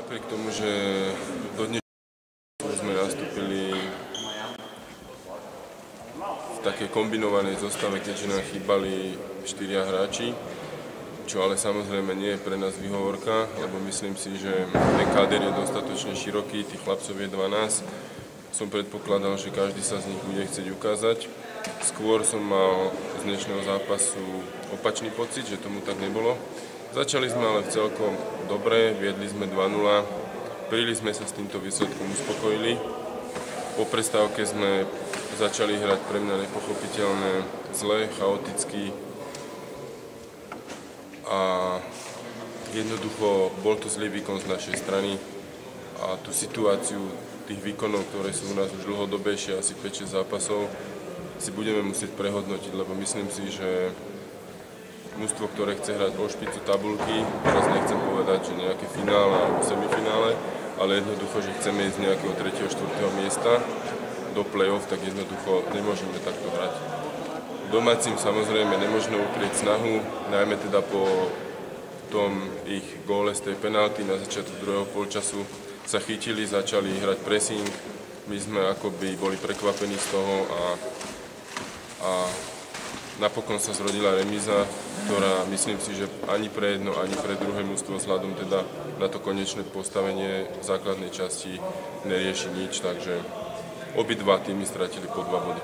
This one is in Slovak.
napriek tomu, že do dnešného sme nastúpili v takej kombinovanej zostave, keďže nám chýbali 4 hráči, čo ale samozrejme nie je pre nás výhovorka, lebo myslím si, že ten káder je dostatočne široký, tých chlapcov je 12. Som predpokladal, že každý sa z nich bude chcieť ukázať. Skôr som mal z dnešného zápasu opačný pocit, že tomu tak nebolo. Začali sme ale celkom dobre, viedli sme 2-0, príliš sme sa s týmto výsledkom uspokojili. Po prestávke sme začali hrať pre mňa nepochopiteľné, zle, chaoticky a jednoducho bol to zlý výkon z našej strany a tú situáciu tých výkonov, ktoré sú u nás už dlhodobejšie, asi 5-6 zápasov, si budeme musieť prehodnotiť, lebo myslím si, že mužstvo, ktoré chce hrať o špicu tabuľky, teraz nechcem povedať, že nejaké finále alebo semifinále, ale jednoducho, že chceme ísť z nejakého 3. 4. miesta do play-off, tak jednoducho nemôžeme takto hrať. Domácim samozrejme nemôžeme uprieť snahu, najmä teda po tom ich góle z tej penalty na začiatku druhého polčasu sa chytili, začali hrať pressing. My sme akoby boli prekvapení z toho a napokon sa zrodila remíza, ktorá myslím si, že ani pre jedno, ani pre druhé mužstvo vzhľadom teda na to konečné postavenie v základnej časti nerieši nič, takže obidva týmy stratili po 2 body.